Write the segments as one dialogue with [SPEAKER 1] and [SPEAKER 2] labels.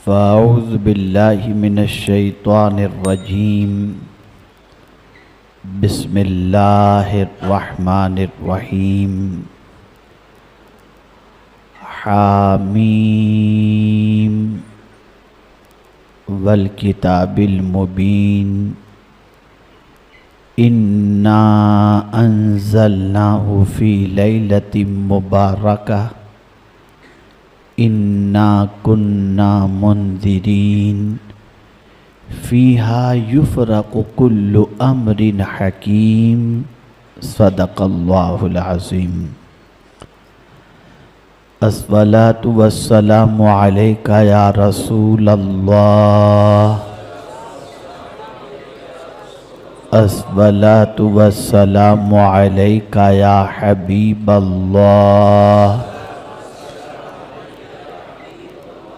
[SPEAKER 1] فاعوذ باللہ من الشیطان الرجیم بسم اللہ الرحمن الرحیم حامیم والکتاب المبین انا انزلناہ فی لیلۃ مبارکہ انا کننا منذرین فیہا یفرق کل امر حکیم صدق اللہ العظیم۔ الصلاۃ والسلام علیک یا رسول اللہ، الصلاۃ والسلام علیک یا حبیب اللہ،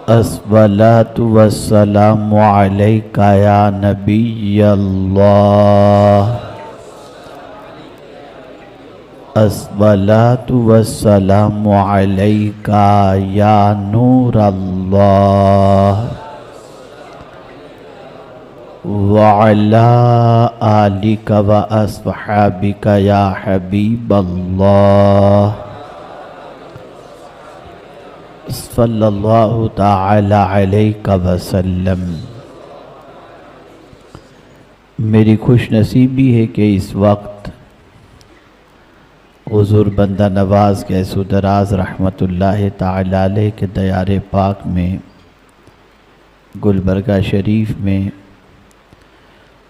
[SPEAKER 1] الصلاۃ والسلام علیک یا نبی اللہ، الصلاۃ والسلام علیک یا نور اللہ، وعلی آلک واصحابک یا حبیب اللہ، صلی اللہ تعالی علیہ وسلم۔ میری خوش نصیبی ہے کہ اس وقت حضور بندہ نواز گیس و دراز رحمت اللہ تعالی علیہ کے دیار پاک میں گلبرگہ شریف میں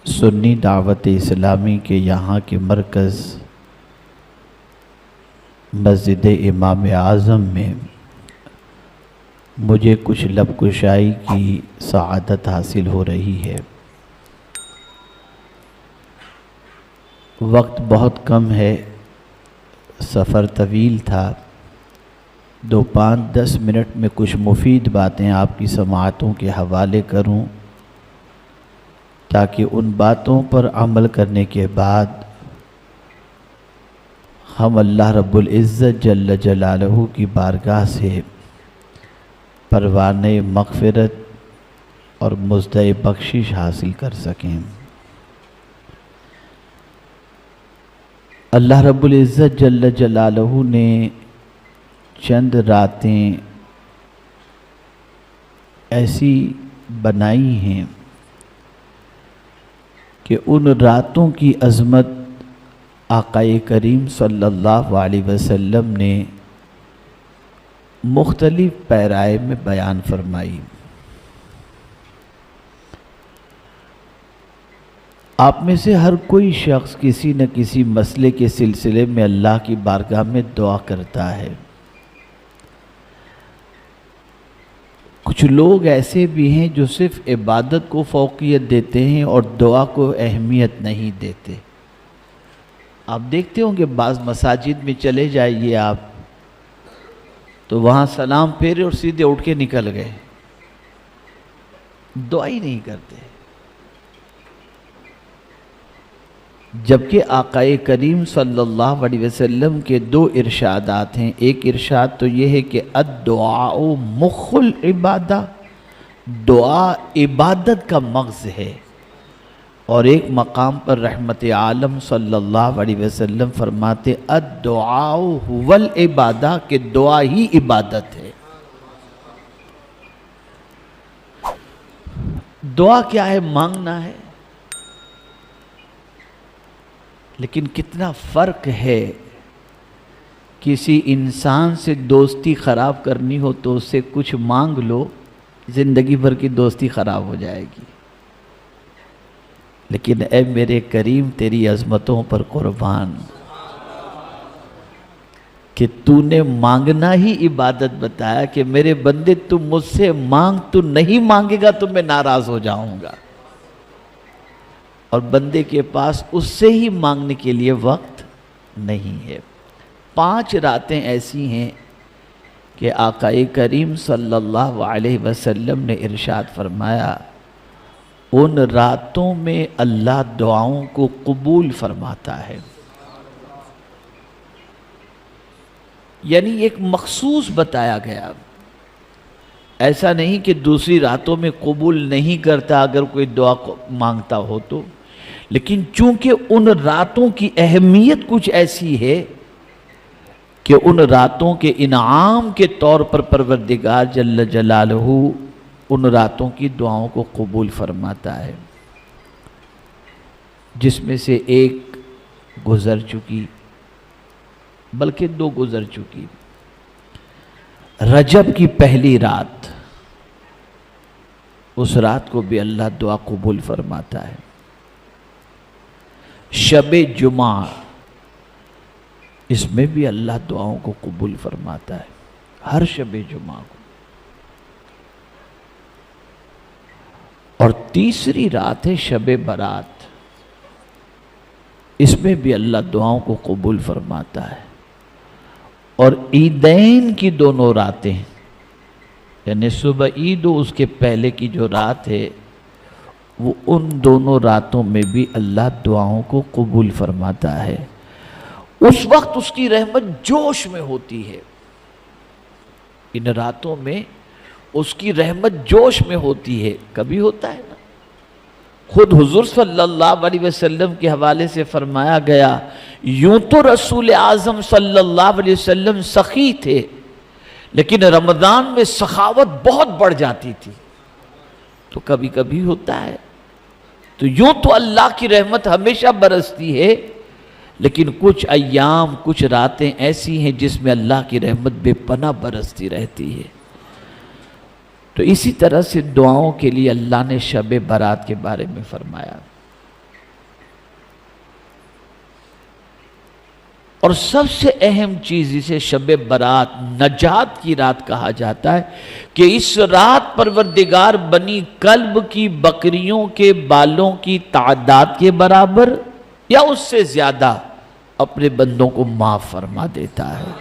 [SPEAKER 1] سنی دعوت اسلامی کے یہاں کے مرکز مسجد امام اعظم میں مجھے کچھ لب کشائی کی سعادت حاصل ہو رہی ہے۔ وقت بہت کم ہے، سفر طویل تھا، 5-10 منٹ میں کچھ مفید باتیں آپ کی سماعتوں کے حوالے کروں تاکہ ان باتوں پر عمل کرنے کے بعد ہم اللہ رب العزت جل جلالہ کی بارگاہ سے پروانِ مغفرت اور مژدہ بخشش حاصل کر سکیں۔ اللہ رب العزت جل جلالہ نے چند راتیں ایسی بنائی ہیں کہ ان راتوں کی عظمت آقا کریم صلی اللہ علیہ وسلم نے مختلف پیرائے میں بیان فرمائی۔ آپ میں سے ہر کوئی شخص کسی نہ کسی مسئلے کے سلسلے میں اللہ کی بارگاہ میں دعا کرتا ہے۔ کچھ لوگ ایسے بھی ہیں جو صرف عبادت کو فوقیت دیتے ہیں اور دعا کو اہمیت نہیں دیتے۔ آپ دیکھتے ہوں کہ بعض مساجد میں چلے جائیے آپ تو وہاں سلام پھیرے اور سیدھے اٹھ کے نکل گئے، دعا ہی نہیں کرتے۔ جبکہ آقا کریم صلی اللہ علیہ وسلم کے 2 ارشادات ہیں۔ ایک ارشاد تو یہ ہے کہ الدعاء مخ العبادہ، دعا عبادت کا مغز ہے، اور ایک مقام پر رحمت عالم صلی اللہ علیہ وسلم فرماتے الدعاء هو العبادہ، کہ دعا ہی عبادت ہے۔ دعا کیا ہے؟ مانگنا ہے، لیکن کتنا فرق ہے۔ کسی انسان سے دوستی خراب کرنی ہو تو اس سے کچھ مانگ لو، زندگی بھر کی دوستی خراب ہو جائے گی۔ لیکن اے میرے کریم تیری عظمتوں پر قربان کہ تو نے مانگنا ہی عبادت بتایا کہ میرے بندے تم مجھ سے مانگ، تو نہیں مانگے گا تو میں ناراض ہو جاؤں گا، اور بندے کے پاس اس سے ہی مانگنے کے لیے وقت نہیں ہے۔ 5 راتیں ایسی ہیں کہ آقا کریم صلی اللہ علیہ وسلم نے ارشاد فرمایا ان راتوں میں اللہ دعاؤں کو قبول فرماتا ہے۔ یعنی ایک مخصوص بتایا گیا ایسا نہیں کہ دوسری راتوں میں قبول نہیں کرتا اگر کوئی دعا مانگتا ہو تو، لیکن چونکہ ان راتوں کی اہمیت کچھ ایسی ہے کہ ان راتوں کے انعام کے طور پر پروردگار جل جلالہ ان راتوں کی دعاؤں کو قبول فرماتا ہے، جس میں سے ایک گزر چکی، بلکہ 2 گزر چکی۔ رجب کی پہلی رات، اس رات کو بھی اللہ دعا قبول فرماتا ہے۔ شب جمعہ، اس میں بھی اللہ دعاؤں کو قبول فرماتا ہے، ہر شب جمعہ کو۔ اور تیسری رات ہے شب برات، اس میں بھی اللہ دعاؤں کو قبول فرماتا ہے۔ اور عیدین کی دونوں راتیں، یعنی صبح عید و اس کے پہلے کی جو رات ہے، وہ ان دونوں راتوں میں بھی اللہ دعاؤں کو قبول فرماتا ہے۔ اس وقت اس کی رحمت جوش میں ہوتی ہے، ان راتوں میں اس کی رحمت جوش میں ہوتی ہے۔ کبھی ہوتا ہے نا، خود حضور صلی اللہ علیہ وسلم کے حوالے سے فرمایا گیا، یوں تو رسول اعظم صلی اللہ علیہ وسلم سخی تھے، لیکن رمضان میں سخاوت بہت بڑھ جاتی تھی۔ تو کبھی کبھی ہوتا ہے، تو یوں تو اللہ کی رحمت ہمیشہ برستی ہے، لیکن کچھ ایام، کچھ راتیں ایسی ہیں جس میں اللہ کی رحمت بے پناہ برستی رہتی ہے۔ تو اسی طرح سے دعاؤں کے لیے اللہ نے شب برات کے بارے میں فرمایا۔ اور سب سے اہم چیز اسے شب برات، نجات کی رات کہا جاتا ہے، کہ اس رات پروردگار بنی کلب کی بکریوں کے بالوں کی تعداد کے برابر یا اس سے زیادہ اپنے بندوں کو معاف فرما دیتا ہے۔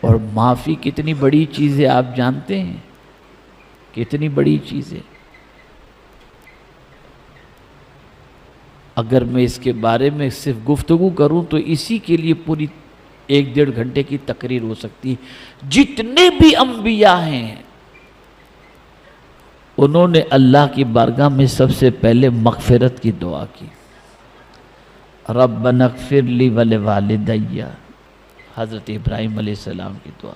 [SPEAKER 1] اور معافی کتنی بڑی چیز ہے آپ جانتے ہیں، کتنی بڑی چیز ہے۔ اگر میں اس کے بارے میں صرف گفتگو کروں تو اسی کے لیے پوری 1-1.5 گھنٹے کی تقریر ہو سکتی ہے۔ جتنے بھی انبیاء ہیں، انہوں نے اللہ کی بارگاہ میں سب سے پہلے مغفرت کی دعا کی۔ ربنا اغفر لی ولوالدی، حضرت ابراہیم علیہ السلام کی دعا۔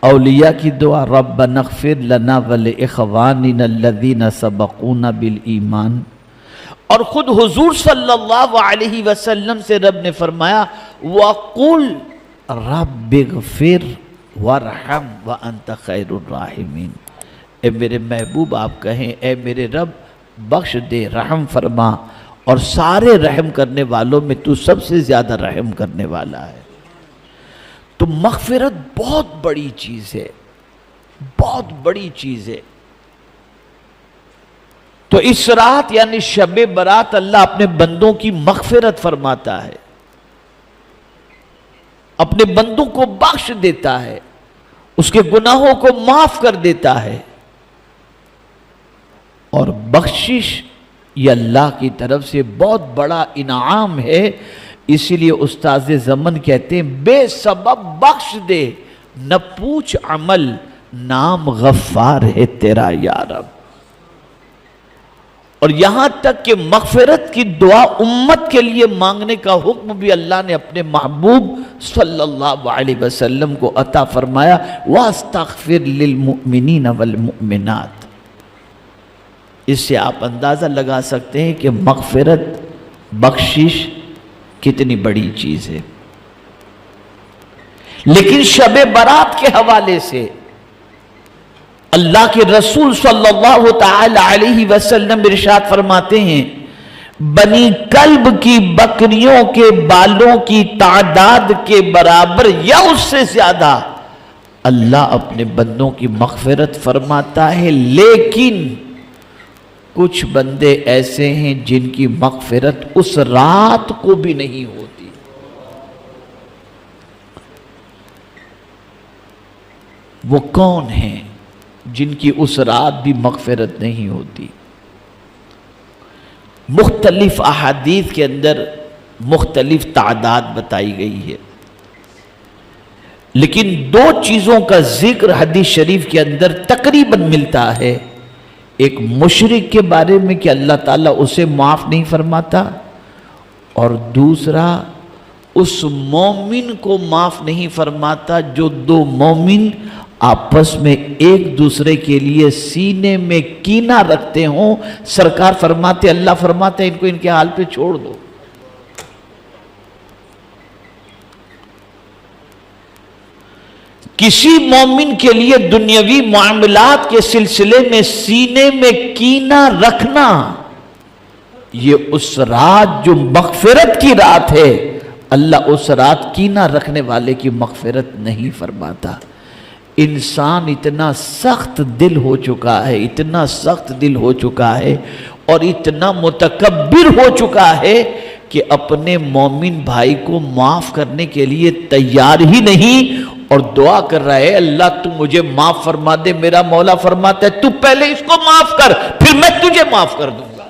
[SPEAKER 1] اولیاء کی دعا، ربنا اغفر لنا ولاخواننا الذین سبقونا بالایمان۔ اور خود حضور صلی اللہ علیہ وسلم سے رب نے فرمایا، وَقُلْ رَبِّ اغْفِرْ وَارْحَمْ وَأَنْتَ خَيْرُ الرَّاحِمِينَ۔ اے میرے محبوب آپ کہیں، اے میرے رب بخش دے، رحم فرما، اور سارے رحم کرنے والوں میں تو سب سے زیادہ رحم کرنے والا ہے۔ تو مغفرت بہت بڑی چیز ہے، بہت بڑی چیز ہے۔ تو اس رات یعنی شب برات اللہ اپنے بندوں کی مغفرت فرماتا ہے، اپنے بندوں کو بخش دیتا ہے، اس کے گناہوں کو معاف کر دیتا ہے۔ اور بخشش یہ اللہ کی طرف سے بہت بڑا انعام ہے، اسی لیے استاذ زمن کہتے ہیں، بے سبب بخش دے نہ پوچھ عمل، نام غفار ہے تیرا یا رب۔ اور یہاں تک کہ مغفرت کی دعا امت کے لیے مانگنے کا حکم بھی اللہ نے اپنے محبوب صلی اللہ علیہ وسلم کو عطا فرمایا، وَاسْتَغْفِرْ لِلْمُؤْمِنِينَ وَالْمُؤْمِنَاتِ۔ اس سے آپ اندازہ لگا سکتے ہیں کہ مغفرت، بخشش کتنی بڑی چیز ہے۔ لیکن شب برات کے حوالے سے اللہ کے رسول صلی اللہ تعالی علیہ وسلم ارشاد فرماتے ہیں، بنی کلب کی بکریوں کے بالوں کی تعداد کے برابر یا اس سے زیادہ اللہ اپنے بندوں کی مغفرت فرماتا ہے، لیکن کچھ بندے ایسے ہیں جن کی مغفرت اس رات کو بھی نہیں ہوتی۔ وہ کون ہیں جن کی اس رات بھی مغفرت نہیں ہوتی؟ مختلف احادیث کے اندر مختلف تعداد بتائی گئی ہے۔ لیکن دو چیزوں کا ذکر حدیث شریف کے اندر تقریباً ملتا ہے، ایک مشرک کے بارے میں کہ اللہ تعالیٰ اسے معاف نہیں فرماتا، اور دوسرا اس مومن کو معاف نہیں فرماتا جو دو مومن آپس میں ایک دوسرے کے لیے سینے میں کینہ رکھتے ہوں۔ سرکار فرماتے، اللہ فرماتے ان کو ان کے حال پہ چھوڑ دو۔ کسی مومن کے لیے دنیاوی معاملات کے سلسلے میں سینے میں کینہ رکھنا، یہ اس رات جو مغفرت کی رات ہے، اللہ اس رات کینہ رکھنے والے کی مغفرت نہیں فرماتا۔ انسان اتنا سخت دل ہو چکا ہے، اتنا سخت دل ہو چکا ہے اور اتنا متکبر ہو چکا ہے کہ اپنے مومن بھائی کو معاف کرنے کے لیے تیار ہی نہیں، اور دعا کر رہا ہے اللہ تو مجھے معاف فرما دے۔ میرا مولا فرماتا ہے تو پہلے اس کو معاف کر، پھر میں تجھے معاف کر دوں گا۔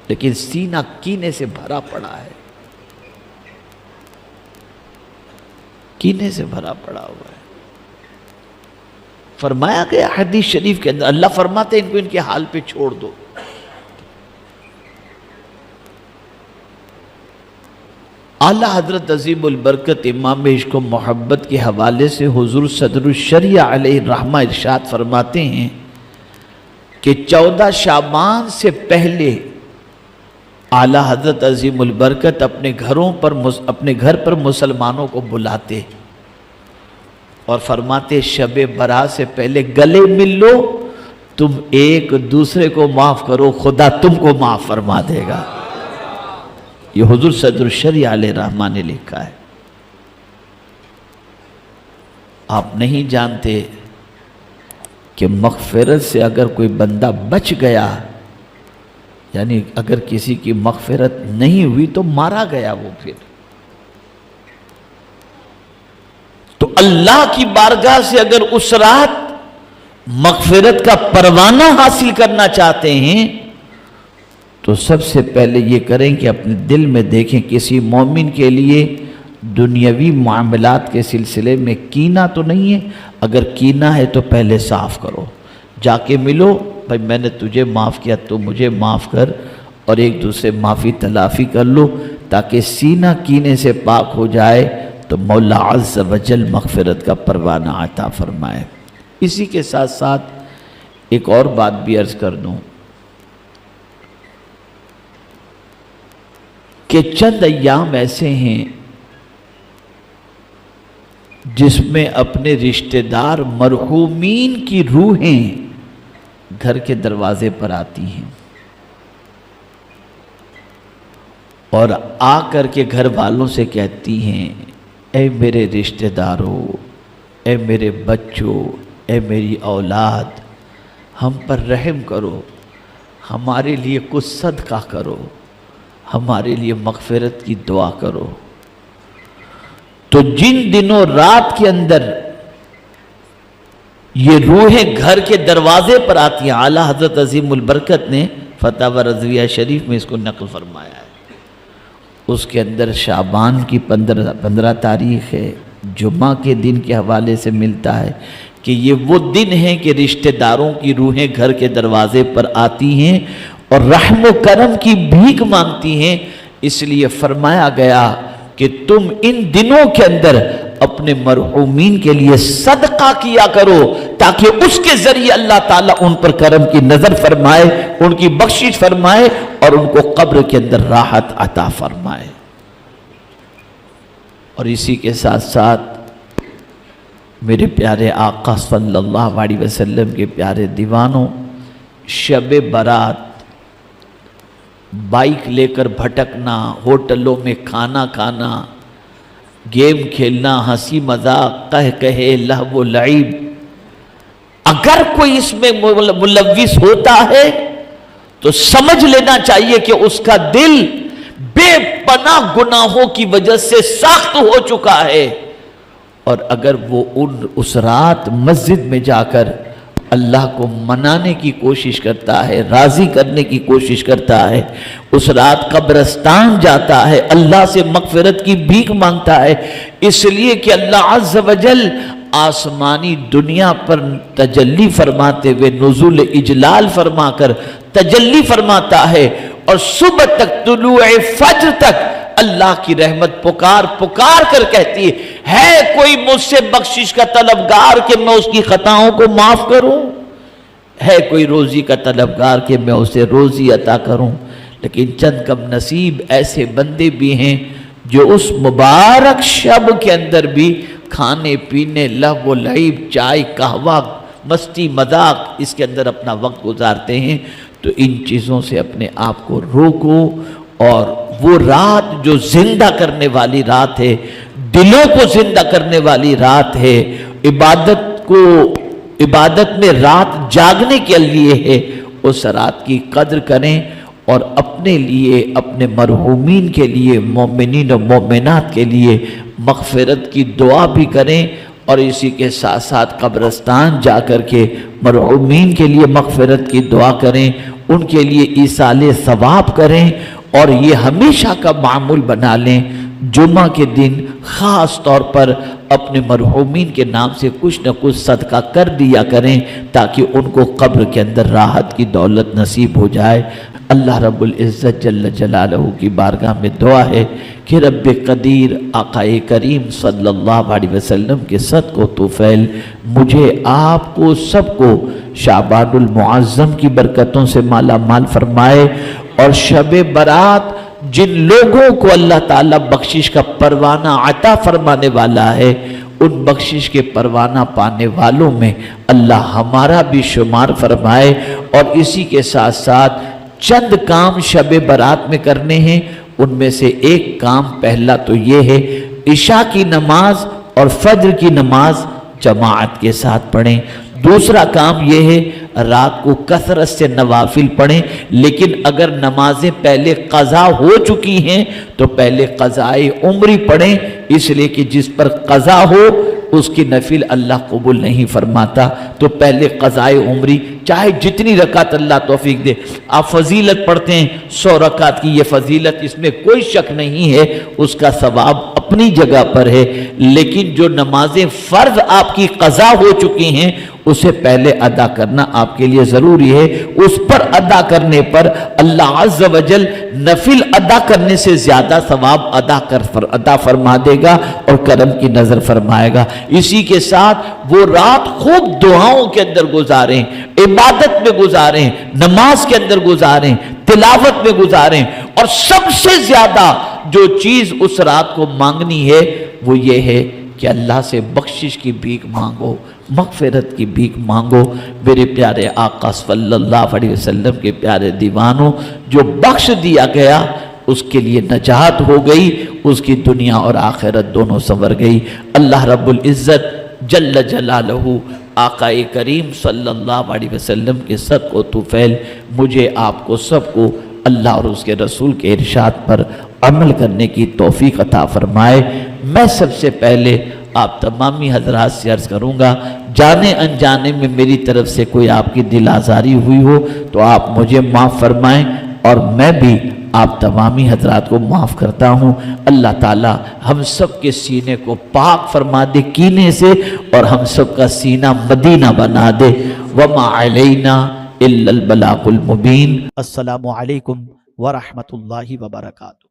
[SPEAKER 1] لیکن سینہ کینے سے بھرا پڑا ہے، کینے سے بھرا پڑا ہوا ہے۔ فرمایا گیا حدیث شریف کے اندر، اللہ فرماتے ہیں ان کو ان کے حال پہ چھوڑ دو۔ اعلیٰ حضرت عظیم البرکت امام عشق و محبت کے حوالے سے حضور صدر الشریعہ علیہ الرحمہ ارشاد فرماتے ہیں کہ 14 شعبان سے پہلے اعلیٰ حضرت عظیم البرکت اپنے گھر پر مسلمانوں کو بلاتے اور فرماتے شب برات سے پہلے گلے مل لو، تم ایک دوسرے کو معاف کرو، خدا تم کو معاف فرما دے گا۔ یہ حضور صدر الشریعہ علیہ الرحمہ نے لکھا ہے۔ آپ نہیں جانتے کہ مغفرت سے اگر کوئی بندہ بچ گیا، یعنی اگر کسی کی مغفرت نہیں ہوئی تو مارا گیا وہ پھر۔ تو اللہ کی بارگاہ سے اگر اس رات مغفرت کا پروانہ حاصل کرنا چاہتے ہیں تو سب سے پہلے یہ کریں کہ اپنے دل میں دیکھیں کسی مومن کے لیے دنیاوی معاملات کے سلسلے میں کینہ تو نہیں ہے۔ اگر کینہ ہے تو پہلے صاف کرو، جا کے ملو، بھائی میں نے تجھے معاف کیا تو مجھے معاف کر، اور ایک دوسرے معافی تلافی کر لو تاکہ سینہ کینے سے پاک ہو جائے تو مولا عز و جل مغفرت کا پروانہ عطا فرمائے۔ اسی کے ساتھ ساتھ ایک اور بات بھی عرض کر دوں کہ چند ایام ایسے ہیں جس میں اپنے رشتہ دار مرحومین کی روحیں گھر کے دروازے پر آتی ہیں اور آ کر کے گھر والوں سے کہتی ہیں اے میرے رشتہ داروں، اے میرے بچوں، اے میری اولاد، ہم پر رحم کرو، ہمارے لیے کچھ صدقہ کرو، ہمارے لیے مغفرت کی دعا کرو۔ تو جن دنوں رات کے اندر یہ روحیں گھر کے دروازے پر آتی ہیں، اعلیٰ حضرت عظیم البرکت نے فتاوی رضویہ شریف میں اس کو نقل فرمایا ہے، اس کے اندر شعبان کی 15 تاریخ ہے، جمعہ کے دن کے حوالے سے ملتا ہے کہ یہ وہ دن ہیں کہ رشتہ داروں کی روحیں گھر کے دروازے پر آتی ہیں اور رحم و کرم کی بھیک مانگتی ہیں۔ اس لیے فرمایا گیا کہ تم ان دنوں کے اندر اپنے مرحومین کے لیے صدقہ کیا کرو تاکہ اس کے ذریعے اللہ تعالیٰ ان پر کرم کی نظر فرمائے، ان کی بخشش فرمائے اور ان کو قبر کے اندر راحت عطا فرمائے۔ اور اسی کے ساتھ ساتھ میرے پیارے آقا صلی اللہ علیہ وسلم کے پیارے دیوانوں، شب برات بائک لے کر بھٹکنا، ہوٹلوں میں کھانا کھانا، گیم کھیلنا، ہنسی مذاق، کہے لہو و لعب، اگر کوئی اس میں ملوث ہوتا ہے تو سمجھ لینا چاہیے کہ اس کا دل بے پناہ گناہوں کی وجہ سے سخت ہو چکا ہے، اور اگر وہ اس رات مسجد میں جا کر اللہ کو منانے کی کوشش کرتا ہے، راضی کرنے کی کوشش کرتا ہے، اس رات قبرستان جاتا ہے، اللہ سے مغفرت کی بھیک مانگتا ہے، اس لیے کہ اللہ عز و جل آسمانی دنیا پر تجلی فرماتے ہوئے نزول اجلال فرما کر تجلی فرماتا ہے، اور صبح تک طلوع فجر تک اللہ کی رحمت پکار پکار کر کہتی ہے کوئی مجھ سے بخشش کا طلبگار کہ میں اس کی خطاؤں کو معاف کروں؟ ہے کوئی روزی کا طلبگار کہ میں اسے روزی عطا کروں؟ لیکن چند کم نصیب ایسے بندے بھی ہیں جو اس مبارک شب کے اندر بھی کھانے پینے، لہو و لعب، چائے قہوہ، مستی مذاق، اس کے اندر اپنا وقت گزارتے ہیں۔ تو ان چیزوں سے اپنے آپ کو روکو، اور وہ رات جو زندہ کرنے والی رات ہے، دلوں کو زندہ کرنے والی رات ہے، عبادت میں رات جاگنے کے لیے ہے، اس رات کی قدر کریں، اور اپنے لیے، اپنے مرحومین کے لیے، مومنین و مومنات کے لیے مغفرت کی دعا بھی کریں، اور اسی کے ساتھ ساتھ قبرستان جا کر کے مرحومین کے لیے مغفرت کی دعا کریں، ان کے لیے ایصال ثواب کریں، اور یہ ہمیشہ کا معمول بنا لیں جمعہ کے دن خاص طور پر اپنے مرحومین کے نام سے کچھ نہ کچھ صدقہ کر دیا کریں، تاکہ ان کو قبر کے اندر راحت کی دولت نصیب ہو جائے۔ اللہ رب العزت جل جلالہ کی بارگاہ میں دعا ہے کہ رب قدیر آقا کریم صلی اللہ علیہ وسلم کے صدقہ و طفیل مجھے، آپ کو، سب کو شعبان المعظم کی برکتوں سے مالا مال فرمائے، اور شب برات جن لوگوں کو اللہ تعالیٰ بخشش کا پروانہ عطا فرمانے والا ہے، ان بخشش کے پروانہ پانے والوں میں اللہ ہمارا بھی شمار فرمائے۔ اور اسی کے ساتھ ساتھ چند کام شب برات میں کرنے ہیں، ان میں سے ایک کام پہلا تو یہ ہے عشاء کی نماز اور فجر کی نماز جماعت کے ساتھ پڑھیں۔ دوسرا کام یہ ہے رات کو کثرت سے نوافل پڑھیں، لیکن اگر نمازیں پہلے قضا ہو چکی ہیں تو پہلے قضائے عمری پڑھیں، اس لیے کہ جس پر قضا ہو اس کی نفل اللہ قبول نہیں فرماتا، تو پہلے قضائے عمری، چاہے جتنی رکعت اللہ توفیق دے۔ آپ فضیلت پڑھتے ہیں 100 رکعت کی، یہ فضیلت اس میں کوئی شک نہیں ہے، اس کا ثواب اپنی جگہ پر ہے، لیکن جو نمازیں فرض آپ کی قضا ہو چکی ہیں اسے پہلے ادا کرنا آپ کے لیے ضروری ہے۔ اس پر ادا کرنے پر اللہ عز و جل نفل ادا کرنے سے زیادہ ثواب ادا فرما دے گا اور کرم کی نظر فرمائے گا۔ اسی کے ساتھ وہ رات خوب دعاؤں کے اندر گزاریں، عبادت میں گزاریں، نماز کے اندر گزاریں، تلاوت میں گزاریں، اور سب سے زیادہ جو چیز اس رات کو مانگنی ہے وہ یہ ہے کہ اللہ سے بخشش کی بھیک مانگو، مغفرت کی بھیک مانگو۔ میرے پیارے آقا صلی اللہ علیہ وسلم کے پیارے دیوانوں، جو بخش دیا گیا اس کے لیے نجات ہو گئی، اس کی دنیا اور آخرت دونوں سنور گئی۔ اللہ رب العزت جل جلالہ آقا کریم صلی اللہ علیہ وسلم کے صدقہ و طفیل مجھے، آپ کو، سب کو اللہ اور اس کے رسول کے ارشاد پر عمل کرنے کی توفیق عطا فرمائے۔ میں سب سے پہلے آپ تمامی حضرات سے عرض کروں گا، جانے انجانے میں میری طرف سے کوئی آپ کی دل آزاری ہوئی ہو تو آپ مجھے معاف فرمائیں، اور میں بھی آپ تمامی حضرات کو معاف کرتا ہوں۔ اللہ تعالی ہم سب کے سینے کو پاک فرما دے کینے سے، اور ہم سب کا سینہ مدینہ بنا دے۔ وما علینا الا البلاغ المبین۔ السلام علیکم ورحمۃ اللہ وبرکاتہ۔